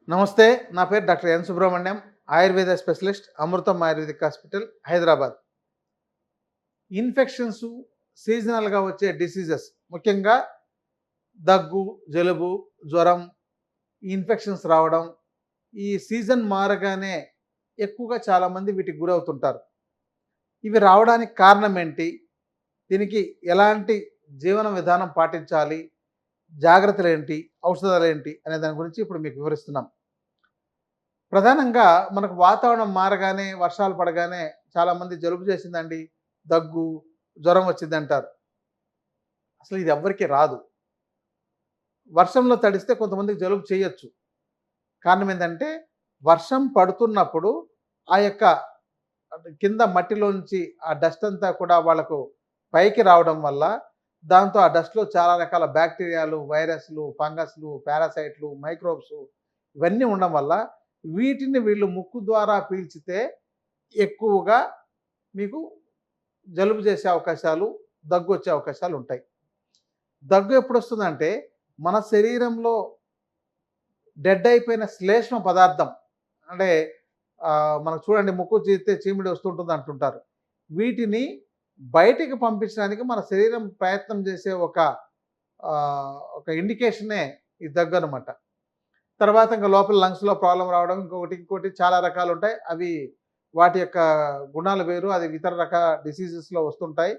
నమస్తే. నా పేరు doctor N Subrahmanyam. Ayurveda specialist, Amrutham ayurvedic hospital, Hyderabad. Infections సీజనల్‌గా వచ్చే డిసీజెస్ ముఖ్యంగా దగ్గు, జలుబు, జ్వరం, ఈ ఇన్ఫెక్షన్స్ రావడం, ఈ సీజన్ మారగానే ఎక్కువగా చాలామంది వీటికి గురవుతుంటారు. ఇవి రావడానికి కారణం ఏంటి? దీనికి ఎలాంటి జీవన విధానం పాటించాలి? జాగ్రత్తలేంటి? ఔషధాలేంటి? అనే దాని గురించి ఇప్పుడు మీకు వివరిస్తున్నాం. ప్రధానంగా మనకు వాతావరణం మారగానే, వర్షాలు పడగానే చాలామంది జలుబు చేసిందండి, దగ్గు, జ్వరం వచ్చిందంటారు. అసలు ఇది ఎవ్వరికీ రాదు. వర్షంలో తడిస్తే కొంతమందికి జలుబు చేయొచ్చు. కారణం ఏందంటే, వర్షం పడుతున్నప్పుడు ఆ యొక్క కింద మట్టిలోంచి ఆ డస్ట్ అంతా కూడా వాళ్ళకు పైకి రావడం వల్ల, దాంతో ఆ డస్ట్‌లో చాలా రకాల బ్యాక్టీరియాలు, వైరస్‌లు, ఫంగస్‌లు, పారాసైట్లు, మైక్రోబ్స్ ఇవన్నీ ఉండడం వల్ల వీటిని వీళ్ళు ముక్కు ద్వారా పీల్చితే ఎక్కువగా మీకు జలుబు చేసే అవకాశాలు, దగ్గొచ్చే అవకాశాలుంటాయి. దగ్గు ఎప్పుడొస్తుందంటే, మన శరీరంలో డెడ్ అయిపోయిన శ్లేష్మ పదార్థం అంటే మనకు చూడండి ముక్కు చీరితే చీమిడి వస్తుంటుంది అంటుంటారు. వీటిని బయటికి పంపించడానికి మన శరీరం ప్రయత్నం చేసే ఒక ఇండికేషనే ఈ దగ్గనమాట. తర్వాత ఇంక లోపల లంగ్స్‌లో ప్రాబ్లమ్ రావడం ఇంకోటి చాలా రకాలుంటాయి. అవి వాటి యొక్క గుణాలు వేరు. అది ఇతర డిసీజెస్‌లో వస్తుంటాయి.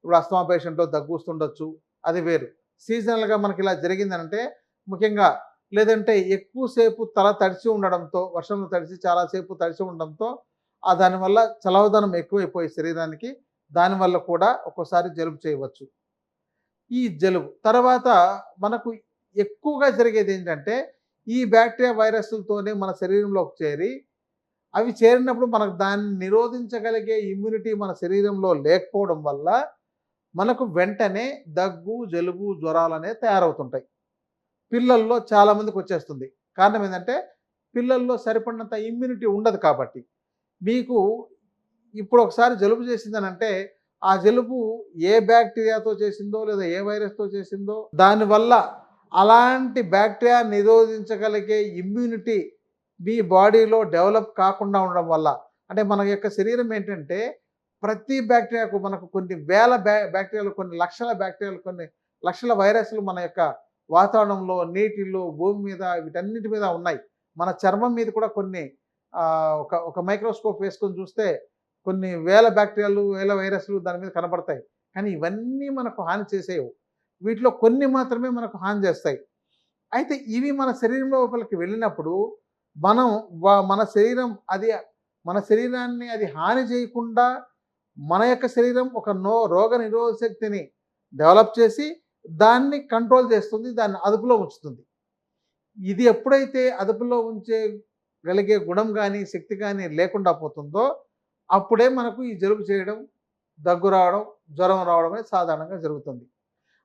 ఇప్పుడు అస్తమా పేషెంట్‌లో దగ్గు వస్తుండొచ్చు. అది వేరు. సీజనల్‌గా మనకిలా జరిగిందనంటే ముఖ్యంగా లేదంటే ఎక్కువ సేపు తల తడిసి ఉండడంతో, వర్షంలో తడిసి చాలా సేపు తడిసి ఉండడంతో దానివల్ల చలవదనం ఎక్కువైపోయి శరీరానికి దానివల్ల కూడా ఒక్కోసారి జలుబు చేయవచ్చు. ఈ జలుబు తర్వాత మనకు ఎక్కువగా జరిగేదేంటంటే, ఈ బ్యాక్టీరియా వైరస్‌లతోనే మన శరీరంలోకి చేరి, అవి చేరినప్పుడు మనకు దాన్ని నిరోధించగలిగే ఇమ్యూనిటీ మన శరీరంలో లేకపోవడం వల్ల, మనకు వెంటనే దగ్గు, జలుబు, జ్వరాలనేవి తయారవుతుంటాయి. పిల్లల్లో చాలామందికొచ్చేస్తుంది. కారణం ఏందంటే, పిల్లల్లో సరిపడినంత ఇమ్యూనిటీ ఉండదు కాబట్టి. మీకు ఇప్పుడు ఒకసారి జలుబు చేసిందనంటే, ఆ జలుబు ఏ బ్యాక్టీరియాతో చేసిందో, లేదా ఏ వైరస్‌తో చేసిందో, దానివల్ల అలాంటి బ్యాక్టీరియా నిరోధించగలిగే ఇమ్యూనిటీ మీ బాడీలో డెవలప్ కాకుండా ఉండడం వల్ల, అంటే మన యొక్క శరీరం ఏంటంటే, ప్రతి బ్యాక్టీరియాకు మనకు కొన్ని వేల బ్యాక్టీరియాలు, కొన్ని లక్షల బ్యాక్టీరియాలు, కొన్ని లక్షల వైరస్‌లు మన యొక్క వాతావరణంలో, నీటిలో, భూమి మీద వీటన్నిటి మీద ఉన్నాయి. మన చర్మం మీద కూడా కొన్ని ఒక మైక్రోస్కోప్ వేసుకొని చూస్తే కొన్ని వేల బ్యాక్టీరియాలు, వేల వైరస్‌లు దాని మీద కనపడతాయి. కానీ ఇవన్నీ మనకు హాని చేసేయవు. వీటిలో కొన్ని మాత్రమే మనకు హాని చేస్తాయి. అయితే ఇవి మన శరీరం లోపలికి వెళ్ళినప్పుడు మనం మన శరీరం మన శరీరాన్ని అది హాని చేయకుండా మన యొక్క శరీరం ఒక రోగ నిరోధక శక్తిని డెవలప్ చేసి దాన్ని కంట్రోల్ చేస్తుంది. దాన్ని అదుపులో ఉంచుతుంది. ఇది ఎప్పుడైతే అదుపులో ఉంచగలిగే గుణం గానీ, శక్తి గానీ లేకుండా పోతుందో అప్పుడే మనకు ఈ జలుబు చేయడం, దగ్గు రావడం, జ్వరం రావడం అనేది సాధారణంగా జరుగుతుంది.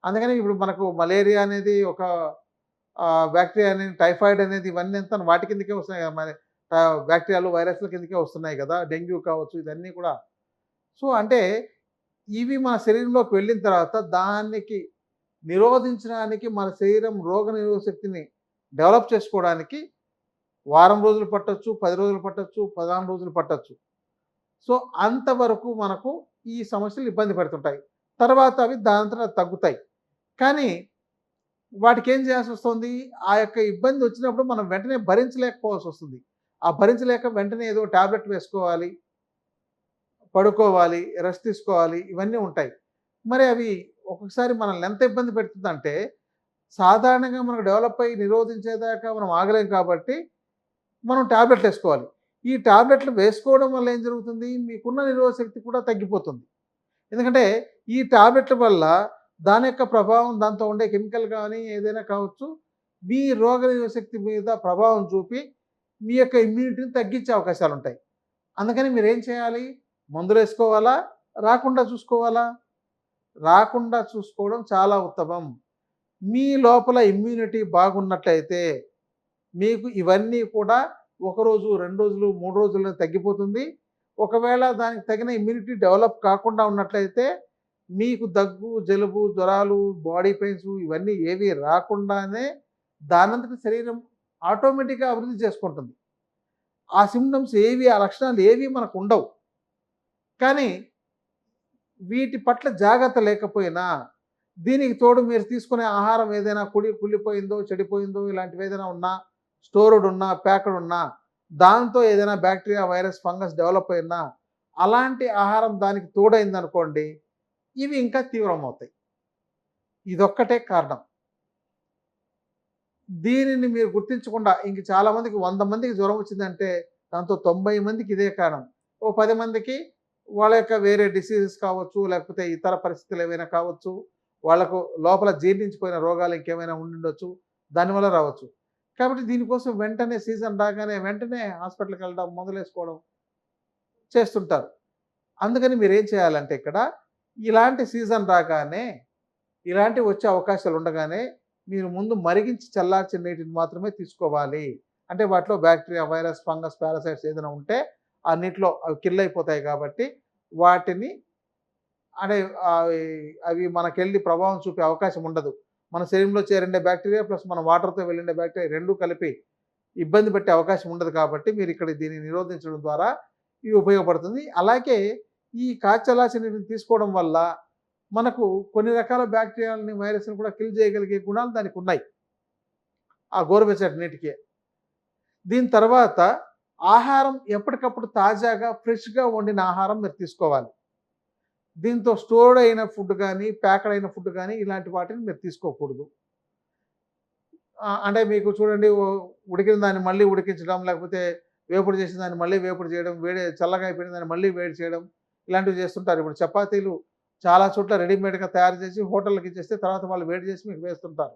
అందుకని ఇప్పుడు మనకు మలేరియా అనేది ఒక బ్యాక్టీరియా అనేది, టైఫాయిడ్ అనేది ఇవన్నీ అంతా వాటి కిందకే వస్తున్నాయి కదా! మరి బ్యాక్టీరియాలు, వైరస్‌ల కిందకే వస్తున్నాయి కదా! డెంగ్యూ కావచ్చు ఇవన్నీ కూడా. సో, అంటే ఇవి మన శరీరంలోకి వెళ్ళిన తర్వాత దానికి నిరోధించడానికి మన శరీరం రోగనిరోధక శక్తిని డెవలప్ చేసుకోవడానికి వారం రోజులు పట్టొచ్చు, 10 రోజులు పట్టొచ్చు, 14 రోజులు పట్టొచ్చు. సో, అంతవరకు మనకు ఈ సమస్యలు ఇబ్బంది పెడుతుంటాయి. తర్వాత అవి దానంతట తగ్గుతాయి. కానీ వాటికేం చేయాల్సొస్తుంది, ఆ యొక్క ఇబ్బంది వచ్చినప్పుడు మనం వెంటనే భరించలేకపోవాల్సొస్తుంది. ఆ భరించలేక వెంటనే ఏదో టాబ్లెట్ వేసుకోవాలి, పడుకోవాలి, రెస్ట్ తీసుకోవాలి ఇవన్నీ ఉంటాయి. మరి అవి ఒక్కొక్కసారి మనల్ని ఎంత ఇబ్బంది పెడుతుందంటే, సాధారణంగా మనకు డెవలప్ అయ్యి నిరోధించేదాకా మనం ఆగలేం కాబట్టి మనం టాబ్లెట్లేసుకోవాలి. ఈ టాబ్లెట్లు వేసుకోవడం వల్ల ఏం జరుగుతుంది, మీకున్న నిరోధక శక్తి కూడా తగ్గిపోతుంది. ఎందుకంటే ఈ టాబ్లెట్ల వల్ల దాని యొక్క ప్రభావం, దాంతో ఉండే కెమికల్ గానీ ఏదైనా కావచ్చు, మీ రోగనిరోధక శక్తి మీద ప్రభావం చూపి మీ యొక్క ఇమ్యూనిటీని తగ్గించే అవకాశాలుంటాయి. అందుకని మీరేం చేయాలి, మందులేసుకోవాలా? రాకుండా చూసుకోవాలా? రాకుండా చూసుకోవడం చాలా ఉత్తమం. మీ లోపల ఇమ్యూనిటీ బాగున్నట్లయితే మీకు ఇవన్నీ కూడా ఒకరోజు, 2 రోజులు, 3 రోజుల్లో తగ్గిపోతుంది. ఒకవేళ దానికి తగిన ఇమ్యూనిటీ డెవలప్ కాకుండా ఉన్నట్లయితే మీకు దగ్గు, జలుబు, జ్వరాలు, బాడీ పెయిన్స్ ఇవన్నీ ఏవి రాకుండానే దానంతట శరీరం ఆటోమేటిక్గా అభివృద్ధి చేసుకుంటుంది. ఆ సింప్టమ్స్ ఏవి, ఆ లక్షణాలు ఏవి మనకు ఉండవు. కానీ వీటి పట్ల జాగ్రత్త లేకపోయినా, దీనికి తోడు మీరు తీసుకునే ఆహారం ఏదైనా కుళ్ళిపోయిందో, చెడిపోయిందో ఇలాంటివి ఏదైనా ఉన్నా, స్టోర్డ్ ఉన్నా, ప్యాక్డ్ ఉన్నా, దాంతో ఏదైనా బ్యాక్టీరియా, వైరస్, ఫంగస్ డెవలప్ అయినా, అలాంటి ఆహారం దానికి తోడైందనుకోండి, ఇవి ఇంకా తీవ్రమవుతాయి. ఇదొక్కటే కారణం. దీనిని మీరు గుర్తించకుండా ఇంక చాలామందికి 100 మందికి జ్వరం వచ్చిందంటే, దాంతో 90 మందికి ఇదే కారణం. ఓ 10 మందికి వాళ్ళ యొక్క వేరే డిసీజెస్ కావచ్చు, లేకపోతే ఇతర పరిస్థితులు ఏవైనా కావచ్చు, వాళ్ళకు లోపల జీర్ణించిపోయిన రోగాలు ఇంకేమైనా ఉండుండొచ్చు, దానివల్ల రావచ్చు. కాబట్టి దీనికోసం వెంటనే సీజన్ రాగానే వెంటనే హాస్పిటల్‌కి వెళ్ళడం, మందులేసుకోవడం చేస్తుంటారు. అందుకని మీరేం చేయాలంటే ఇక్కడ, ఇలాంటి సీజన్ రాగానే, ఇలాంటివి వచ్చే అవకాశాలు ఉండగానే, మీరు ముందు మరిగించి చల్లార్చిన నీటిని మాత్రమే తీసుకోవాలి. అంటే వాటిలో బ్యాక్టీరియా, వైరస్, ఫంగస్, పారాసైట్స్ ఏదైనా ఉంటే ఆ నీటిలో అవి కిల్ అయిపోతాయి కాబట్టి వాటిని అంటే అవి అవి మనకెళ్ళి ప్రభావం చూపే అవకాశం ఉండదు. మన శరీరంలో చేరిండే బ్యాక్టీరియా ప్లస్ మన వాటర్‌తో వెళ్ళిండే బ్యాక్టీరియా 2 కలిపి ఇబ్బంది పెట్టే అవకాశం ఉండదు కాబట్టి మీరు ఇక్కడ దీన్ని నిరోధించడం ద్వారా ఇవి ఉపయోగపడుతుంది. అలాగే ఈ కాచల్లార్చిన నీటిని తీసుకోవడం వల్ల మనకు కొన్ని రకాల బ్యాక్టీరియాలని, వైరస్‌ని కూడా కిల్ చేయగలిగే గుణాలు దానికున్నాయి. ఆ గోరువెచ్చటి నీటికి. దీని తర్వాత ఆహారం ఎప్పటికప్పుడు తాజాగా, ఫ్రెష్‌గా వండిన ఆహారం మీరు తీసుకోవాలి. దీంతో స్టోర్డ్ అయిన ఫుడ్ గానీ, ప్యాక్డ్ అయిన ఫుడ్ గానీ ఇలాంటి వాటిని మీరు తీసుకోకూడదు. అంటే మీకు చూడండి ఉడికిన దాన్ని మళ్ళీ ఉడికించడం, లేకపోతే వేపుడు చేసిన దాన్ని మళ్ళీ వేపుడు చేయడం, చల్లగా అయిపోయిన దాన్ని మళ్ళీ వేడి చేయడం, ఇలాంటివి చేస్తుంటారు. ఇప్పుడు చపాతీలు చాలా చోట్ల రెడీమేడ్‌గా తయారు చేసి హోటళ్ళకి ఇచ్చేస్తే తర్వాత వాళ్ళు వేడి చేసి మీకు వేస్తుంటారు.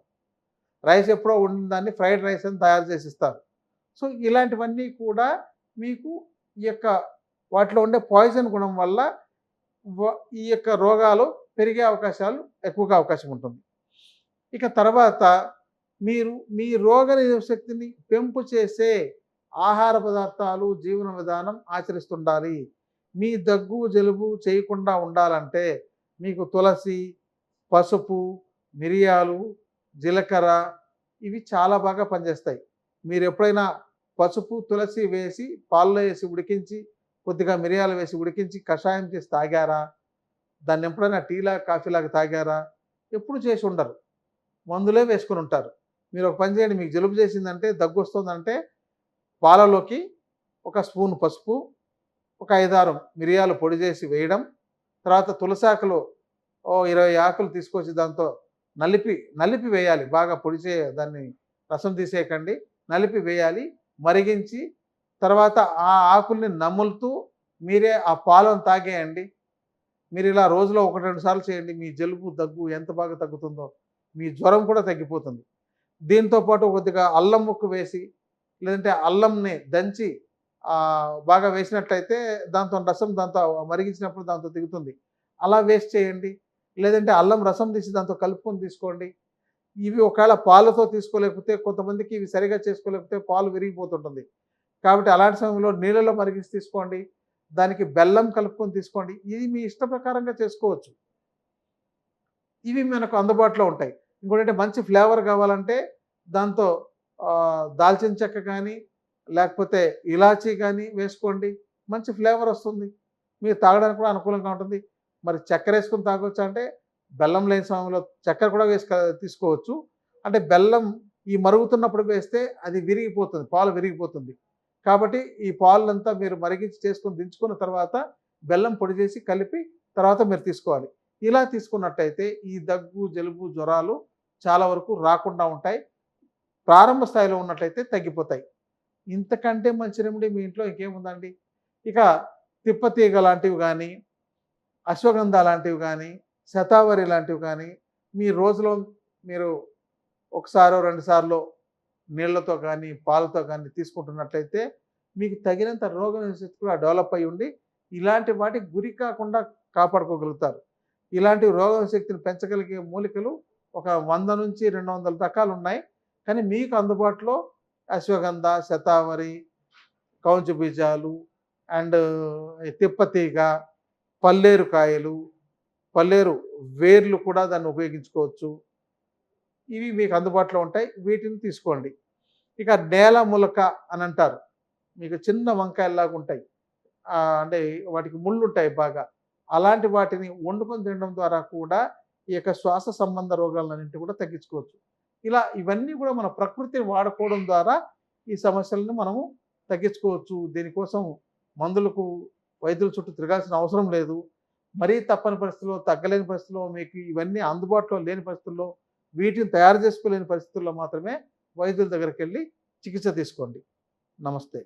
రైస్ ఎప్పుడో వండిన దాన్ని ఫ్రైడ్ రైస్ అని తయారు చేసి ఇస్తారు. సో, ఇలాంటివన్నీ కూడా మీకు ఈ యొక్క వాటిలో ఉండే పాయిజన్ గుణం వల్ల వ ఈ యొక్క రోగాలు పెరిగే అవకాశాలు ఎక్కువగా అవకాశం ఉంటుంది. ఇక తర్వాత మీరు మీ రోగనిరోధక శక్తిని పెంపు చేసే ఆహార పదార్థాలు, జీవన విధానం ఆచరిస్తుండాలి. మీ దగ్గు, జలుబు చేయకుండా ఉండాలంటే మీకు తులసి, పసుపు, మిరియాలు, జీలకర్ర ఇవి చాలా బాగా పనిచేస్తాయి. మీరెప్పుడైనా పసుపు, తులసి వేసి పాలలో ఏసి ఉడికించి, కొద్దిగా మిరియాలు వేసి ఉడికించి కషాయం చేసి తాగారా? దాన్నెప్పుడైనా టీలాగా, కాఫీలాగా తాగారా? ఎప్పుడు చేసి ఉండరు. మందులే వేసుకొని ఉంటారు. మీరు ఒక పని చేయండి, మీకు జలుబు చేసిందంటే, దగ్గొస్తుందంటే పాలలోకి ఒక స్పూన్ పసుపు, ఒక 5, 6 మిరియాలు పొడి చేసి వేయడం, తర్వాత తులసాకులు ఓ 20 ఆకులు తీసుకొచ్చి దాంతో నలిపి వేయాలి. బాగా దాన్ని రసం తీసేయకండి. నలిపి వేయాలి. మరిగించి తర్వాత ఆ ఆకుల్ని నములుతూ మీరే ఆ పాలను తాగేయండి. మీరు ఇలా రోజులో 1, 2 సార్లు చేయండి. మీ జలుబు, దగ్గు ఎంత బాగా తగ్గుతుందో, మీ జ్వరం కూడా తగ్గిపోతుంది. దీంతో పాటు కొద్దిగా అల్లం ముక్క వేసి, లేదంటే అల్లంని దంచి బాగా వేసినట్లయితే దాంతో రసం దాంతో మరిగించినప్పుడు దాంతో దిగుతుంది. అలా వేస్ట్ చేయండి. లేదంటే అల్లం రసం తీసి దాంతో కలుపుకొని తీసుకోండి. ఇవి ఒకవేళ పాలతో తీసుకోలేకపోతే కొంతమందికి ఇవి సరిగ్గా చేసుకోలేకపోతే పాలు విరిగిపోతుంటుంది. కాబట్టి అలాంటి సమయంలో నీళ్ళలో మరిగించి తీసుకోండి. దానికి బెల్లం కలుపుకొని తీసుకోండి. ఇది మీ ఇష్ట ప్రకారంగా చేసుకోవచ్చు. ఇవి మనకు అందుబాటులో ఉంటాయి. ఇంకోటంటే మంచి ఫ్లేవర్ కావాలంటే దాంతో దాల్చిన చెక్క కానీ, లేకపోతే ఇలాచీ కానీ వేసుకోండి. మంచి ఫ్లేవర్ వస్తుంది. మీరు తాగడానికి కూడా అనుకూలంగా ఉంటుంది. మరి చక్కెర వేసుకొని తాగొచ్చా అంటే, బెల్లం లేని సమయంలో చక్కెర కూడా తీసుకోవచ్చు. అంటే బెల్లం ఈ మరుగుతున్నప్పుడు వేస్తే అది విరిగిపోతుంది. పాలు విరిగిపోతుంది. కాబట్టి ఈ పాలనంతా మీరు మరిగించి చేసుకొని దించుకున్న తర్వాత బెల్లం పొడి చేసి కలిపి తర్వాత మీరు తీసుకోవాలి. ఇలా తీసుకున్నట్టయితే ఈ దగ్గు, జలుబు, జ్వరాలు చాలా వరకు రాకుండా ఉంటాయి. ప్రారంభ స్థాయిలో ఉన్నట్లయితే తగ్గిపోతాయి. ఇంతకంటే మంచి రెమెడీ మీ ఇంట్లో ఇంకేముందండి? ఇక తిప్పతీగ లాంటివి గానీ, అశ్వగంధ లాంటివి గానీ, శతావరి లాంటివి కానీ మీ రోజులో మీరు ఒకసారో, 2 సార్లో నీళ్ళతో కానీ, పాలతో కానీ తీసుకుంటున్నట్లయితే మీకు తగినంత రోగనిరోధక శక్తి కూడా డెవలప్ అయ్యి ఉండి, ఇలాంటి వాటికి గురి కాకుండా కాపాడుకోగలుగుతారు. ఇలాంటి రోగనిరోధక శక్తిని పెంచగలిగే మూలికలు ఒక 100 నుంచి 200 రకాలున్నాయి. కానీ మీకు అందుబాటులో అశ్వగంధ, శతావరి, కౌంచు బీజాలు అండ్ తిప్పతీగ, పల్లేరు కాయలు, పల్లేరు వేర్లు కూడా దాన్ని ఉపయోగించుకోవచ్చు. ఇవి మీకు అందుబాటులో ఉంటాయి. వీటిని తీసుకోండి. ఇక నేల ములక అని అంటారు. మీకు చిన్న వంకాయల్లాగా ఉంటాయి. అంటే వాటికి ముళ్ళుంటాయి బాగా. అలాంటి వాటిని వండుకొని తినడం ద్వారా కూడా ఈ యొక్క శ్వాస సంబంధ రోగాలన్నింటిని కూడా తగ్గించుకోవచ్చు. ఇలా ఇవన్నీ కూడా మన ప్రకృతిని వాడుకోవడం ద్వారా ఈ సమస్యలను మనము తగ్గించుకోవచ్చు. దీనికోసం మందులకు, వైద్యుల చుట్టూ తిరగాల్సిన అవసరం లేదు. మరీ తప్పని పరిస్థితిలో, తగ్గలేని పరిస్థితిలో, మీకు ఇవన్నీ అందుబాటులో లేని పరిస్థితుల్లో, వీటిని తయారు చేసుకోలేని పరిస్థితుల్లో మాత్రమే వైద్యుల దగ్గరికెళ్ళి చికిత్స తీసుకోండి. నమస్తే.